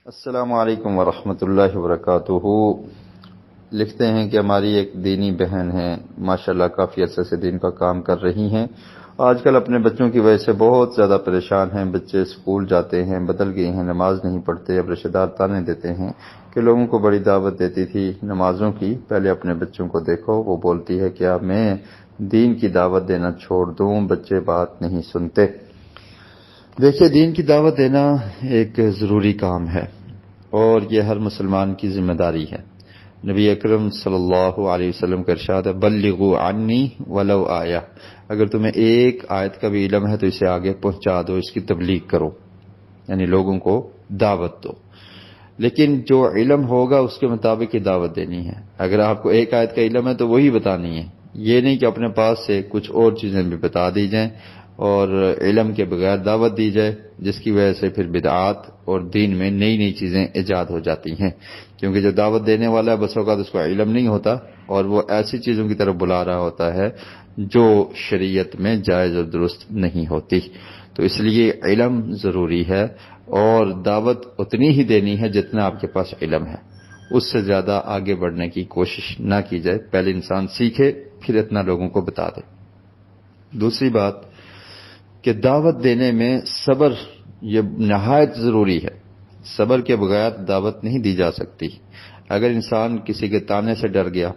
السلام علیکم ورحمۃ اللہ وبرکاتہ۔ لکھتے ہیں کہ ہماری ایک دینی بہن ہے، ماشاءاللہ کافی عرصے سے دین کا کام کر رہی ہیں۔ آج کل اپنے بچوں کی وجہ سے بہت زیادہ پریشان ہیں۔ بچے اسکول جاتے ہیں، بدل گئے ہیں، نماز نہیں پڑھتے۔ اب رشتہ دار تانے دیتے ہیں کہ لوگوں کو بڑی دعوت دیتی تھی نمازوں کی، پہلے اپنے بچوں کو دیکھو۔ وہ بولتی ہے کہ اب میں دین کی دعوت دینا چھوڑ دوں، بچے بات نہیں سنتے۔ دیکھیے، دین کی دعوت دینا ایک ضروری کام ہے اور یہ ہر مسلمان کی ذمہ داری ہے۔ نبی اکرم صلی اللہ علیہ وسلم کا ارشاد ہے، بلغوا عنی ولو آیہ۔ اگر تمہیں ایک آیت کا بھی علم ہے تو اسے آگے پہنچا دو، اس کی تبلیغ کرو، یعنی لوگوں کو دعوت دو۔ لیکن جو علم ہوگا اس کے مطابق ہی دعوت دینی ہے۔ اگر آپ کو ایک آیت کا علم ہے تو وہی بتانی ہے، یہ نہیں کہ اپنے پاس سے کچھ اور چیزیں بھی بتا دی جائیں اور علم کے بغیر دعوت دی جائے، جس کی وجہ سے پھر بدعات اور دین میں نئی نئی چیزیں ایجاد ہو جاتی ہیں۔ کیونکہ جو دعوت دینے والا ہے بس اوقات اس کو علم نہیں ہوتا اور وہ ایسی چیزوں کی طرف بلا رہا ہوتا ہے جو شریعت میں جائز اور درست نہیں ہوتی۔ تو اس لیے علم ضروری ہے اور دعوت اتنی ہی دینی ہے جتنا آپ کے پاس علم ہے، اس سے زیادہ آگے بڑھنے کی کوشش نہ کی جائے۔ پہلے انسان سیکھے پھر اتنا لوگوں کو بتا دے۔ دوسری بات کہ دعوت دینے میں صبر یہ نہایت ضروری ہے۔ صبر کے بغیر دعوت نہیں دی جا سکتی۔ اگر انسان کسی کے تانے سے ڈر گیا،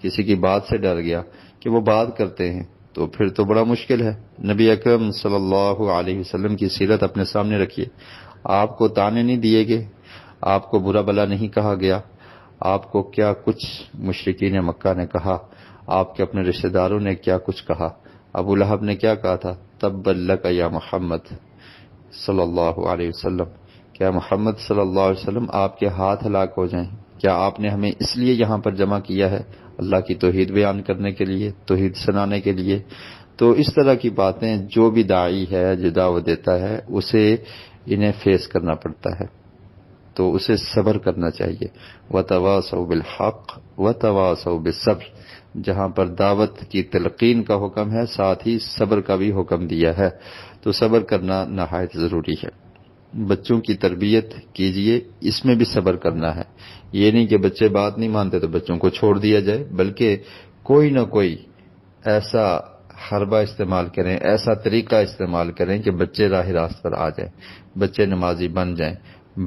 کسی کی بات سے ڈر گیا کہ وہ بات کرتے ہیں تو پھر تو بڑا مشکل ہے۔ نبی اکرم صلی اللہ علیہ وسلم کی سیرت اپنے سامنے رکھیے۔ آپ کو تانے نہیں دیے گئے، آپ کو برا بلا نہیں کہا گیا، آپ کو کیا کچھ مشرکین مکہ نے کہا، آپ کے اپنے رشتہ داروں نے کیا کچھ کہا۔ ابو لہب نے کیا کہا تھا، تبا لک یا محمد صلی اللہ علیہ وسلم، کیا محمد صلی اللہ علیہ وسلم آپ کے ہاتھ ہلاک ہو جائیں۔ کیا آپ نے ہمیں اس لیے یہاں پر جمع کیا ہے، اللہ کی توحید بیان کرنے کے لیے، توحید سنانے کے لیے؟ تو اس طرح کی باتیں جو بھی داعی ہے، جو دعوت دیتا ہے، اسے انہیں فیس کرنا پڑتا ہے، تو اسے صبر کرنا چاہیے۔ وَتَوَاصَوْا بِالْحَقِّ وَتَوَاصَوْا بِالصَّبْرِ، جہاں پر دعوت کی تلقین کا حکم ہے ساتھ ہی صبر کا بھی حکم دیا ہے، تو صبر کرنا نہایت ضروری ہے۔ بچوں کی تربیت کیجئے، اس میں بھی صبر کرنا ہے۔ یہ نہیں کہ بچے بات نہیں مانتے تو بچوں کو چھوڑ دیا جائے، بلکہ کوئی نہ کوئی ایسا حربہ استعمال کریں، ایسا طریقہ استعمال کریں کہ بچے راہ راست پر آ جائیں، بچے نمازی بن جائیں۔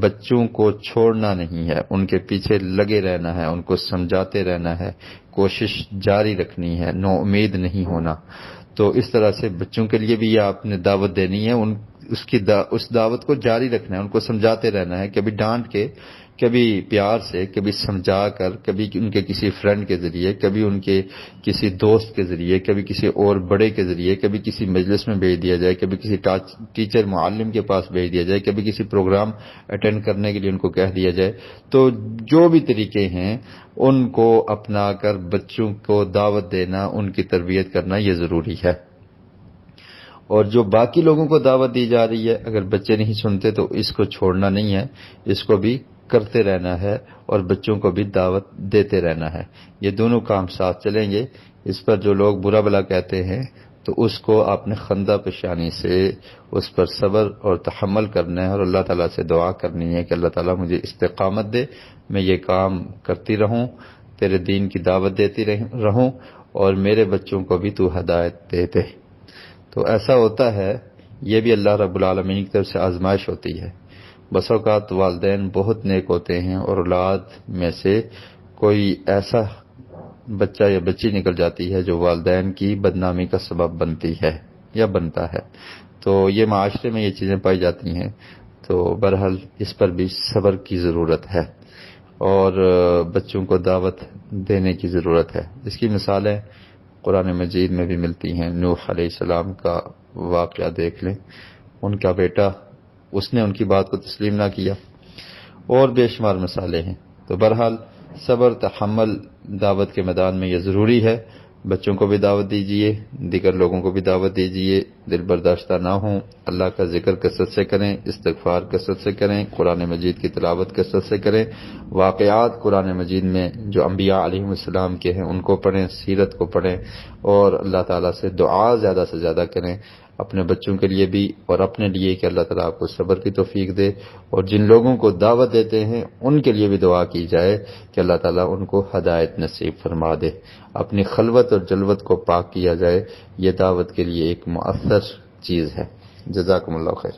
بچوں کو چھوڑنا نہیں ہے، ان کے پیچھے لگے رہنا ہے، ان کو سمجھاتے رہنا ہے، کوشش جاری رکھنی ہے، نو امید نہیں ہونا۔ تو اس طرح سے بچوں کے لیے بھی یہ آپ نے دعوت دینی ہے، اس دعوت کو جاری رکھنا ہے، ان کو سمجھاتے رہنا ہے، کبھی ڈانٹ کے، کبھی پیار سے، کبھی سمجھا کر، کبھی ان کے کسی فرینڈ کے ذریعے، کبھی ان کے کسی دوست کے ذریعے، کبھی کسی اور بڑے کے ذریعے، کبھی کسی مجلس میں بھیج دیا جائے، کبھی کسی ٹیچر معلم کے پاس بھیج دیا جائے، کبھی کسی پروگرام اٹینڈ کرنے کے لیے ان کو کہہ دیا جائے۔ تو جو بھی طریقے ہیں ان کو اپنا کر بچوں کو دعوت دینا، ان کی تربیت کرنا یہ ضروری ہے۔ اور جو باقی لوگوں کو دعوت دی جا رہی ہے، اگر بچے نہیں سنتے تو اس کو چھوڑنا نہیں ہے، اس کو بھی کرتے رہنا ہے اور بچوں کو بھی دعوت دیتے رہنا ہے۔ یہ دونوں کام ساتھ چلیں گے۔ اس پر جو لوگ برا بلا کہتے ہیں تو اس کو آپ نے خندہ پیشانی سے اس پر صبر اور تحمل کرنا ہے اور اللہ تعالیٰ سے دعا کرنی ہے کہ اللہ تعالیٰ مجھے استقامت دے، میں یہ کام کرتی رہوں، تیرے دین کی دعوت دیتی رہوں اور میرے بچوں کو بھی تو ہدایت دے دے۔ تو ایسا ہوتا ہے، یہ بھی اللہ رب العالمین کی طرف سے آزمائش ہوتی ہے۔ بس اوقات والدین بہت نیک ہوتے ہیں اور اولاد میں سے کوئی ایسا بچہ یا بچی نکل جاتی ہے جو والدین کی بدنامی کا سبب بنتی ہے یا بنتا ہے۔ تو یہ معاشرے میں یہ چیزیں پائی جاتی ہیں، تو بہرحال اس پر بھی صبر کی ضرورت ہے اور بچوں کو دعوت دینے کی ضرورت ہے۔ اس کی مثالیں قرآن مجید میں بھی ملتی ہیں۔ نوح علیہ السلام کا واقعہ دیکھ لیں، ان کا بیٹا، اس نے ان کی بات کو تسلیم نہ کیا، اور بے شمار مثالیں ہیں۔ تو بہرحال صبر تحمل دعوت کے میدان میں یہ ضروری ہے۔ بچوں کو بھی دعوت دیجئے، دیگر لوگوں کو بھی دعوت دیجئے، دل برداشتہ نہ ہوں، اللہ کا ذکر کثرت سے کریں، استغفار کثرت سے کریں، قرآن مجید کی تلاوت کثرت سے کریں، واقعات قرآن مجید میں جو انبیاء علیہم السلام کے ہیں ان کو پڑھیں، سیرت کو پڑھیں اور اللہ تعالیٰ سے دعا زیادہ سے زیادہ کریں۔ اپنے بچوں کے لیے بھی اور اپنے لیے کہ اللہ تعالیٰ آپ کو صبر کی توفیق دے، اور جن لوگوں کو دعوت دیتے ہیں ان کے لیے بھی دعا کی جائے کہ اللہ تعالیٰ ان کو ہدایت نصیب فرما دے، اپنی خلوت اور جلوت کو پاک کیا جائے، یہ دعوت کے لیے ایک مؤثر چیز ہے۔ جزاکم اللہ خیر۔